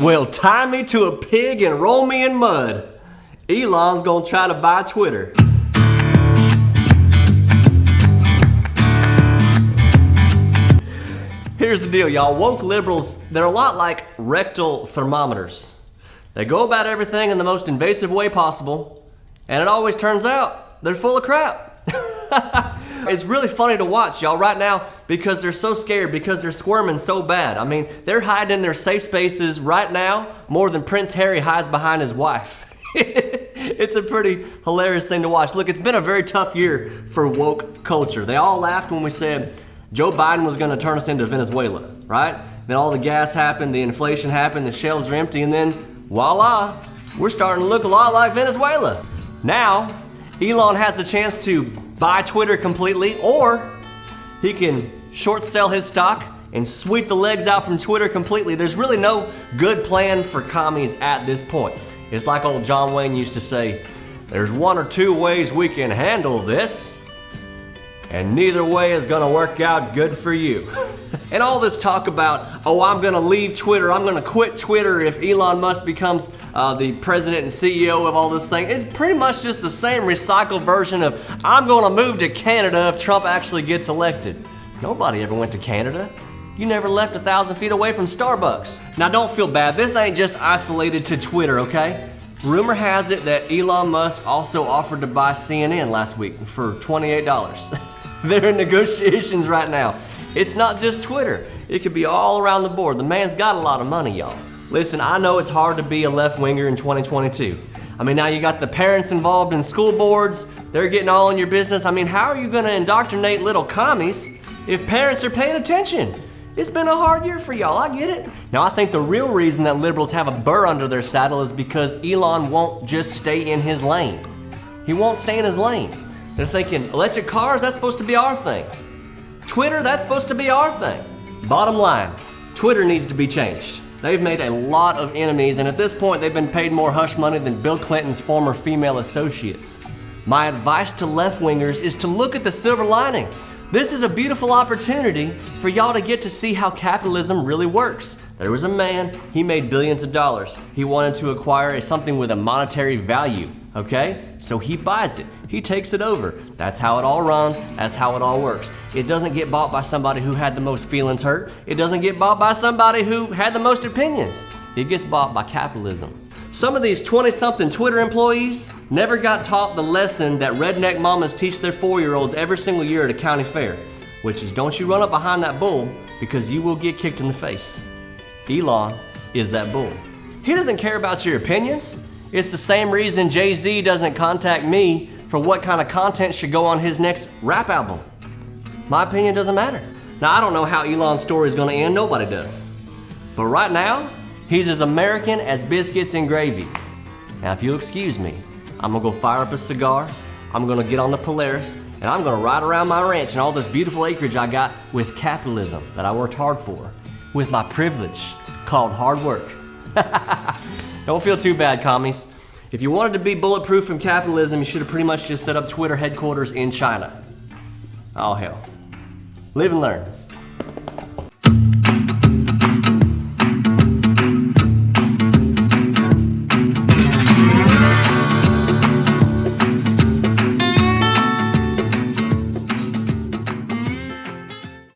Well, tie me to a pig and roll me in mud. Elon's gonna try to buy Twitter. Here's the deal, y'all. Woke liberals, they're a lot like rectal thermometers. They go about everything in the most invasive way possible, and it always turns out they're full of crap. It's really funny to watch, y'all, right now, because they're so scared, because they're squirming so bad. I mean, they're hiding in their safe spaces right now more than Prince Harry hides behind his wife. It's a pretty hilarious thing to watch. Look, it's been a very tough year for woke culture. They all laughed when we said Joe Biden was gonna turn us into Venezuela, right? Then all the gas happened, the inflation happened, the shelves are empty, and then voila, we're starting to look a lot like Venezuela. Now, Elon has the chance to buy Twitter completely, or he can short sell his stock and sweep the legs out from Twitter completely. There's really no good plan for commies at this point. It's like old John Wayne used to say, there's one or two ways we can handle this, and neither way is gonna work out good for you. And all this talk about, oh, I'm gonna leave Twitter, I'm gonna quit Twitter if Elon Musk becomes the president and CEO of all this thing, it's pretty much just the same recycled version of, I'm gonna move to Canada if Trump actually gets elected. Nobody ever went to Canada. You never left 1,000 feet away from Starbucks. Now don't feel bad, this ain't just isolated to Twitter, okay? Rumor has it that Elon Musk also offered to buy CNN last week for $28. They're in negotiations right now. It's not just Twitter. It could be all around the board. The man's got a lot of money, y'all. Listen, I know it's hard to be a left-winger in 2022. I mean, now you got the parents involved in school boards. They're getting all in your business. I mean, how are you gonna indoctrinate little commies if parents are paying attention? It's been a hard year for y'all, I get it. Now, I think the real reason that liberals have a burr under their saddle is because Elon won't just stay in his lane. He won't stay in his lane. They're thinking, electric cars, that's supposed to be our thing. Twitter, that's supposed to be our thing. Bottom line, Twitter needs to be changed. They've made a lot of enemies, and at this point, they've been paid more hush money than Bill Clinton's former female associates. My advice to left-wingers is to look at the silver lining. This is a beautiful opportunity for y'all to get to see how capitalism really works. There was a man, he made billions of dollars. He wanted to acquire something with a monetary value, okay? So he buys it, he takes it over. That's how it all runs, that's how it all works. It doesn't get bought by somebody who had the most feelings hurt. It doesn't get bought by somebody who had the most opinions. It gets bought by capitalism. Some of these 20-something Twitter employees never got taught the lesson that redneck mamas teach their 4-year-olds every single year at a county fair, which is don't you run up behind that bull because you will get kicked in the face. Elon is that bull. He doesn't care about your opinions. It's the same reason Jay-Z doesn't contact me for what kind of content should go on his next rap album. My opinion doesn't matter. Now, I don't know how Elon's story is gonna end, nobody does. But right now, he's as American as biscuits and gravy. Now, if you'll excuse me, I'm gonna go fire up a cigar, I'm gonna get on the Polaris, and I'm gonna ride around my ranch and all this beautiful acreage I got with capitalism that I worked hard for, with my privilege called hard work. Don't feel too bad, commies. If you wanted to be bulletproof from capitalism, you should have pretty much just set up Twitter headquarters in China. Oh hell. Live and learn.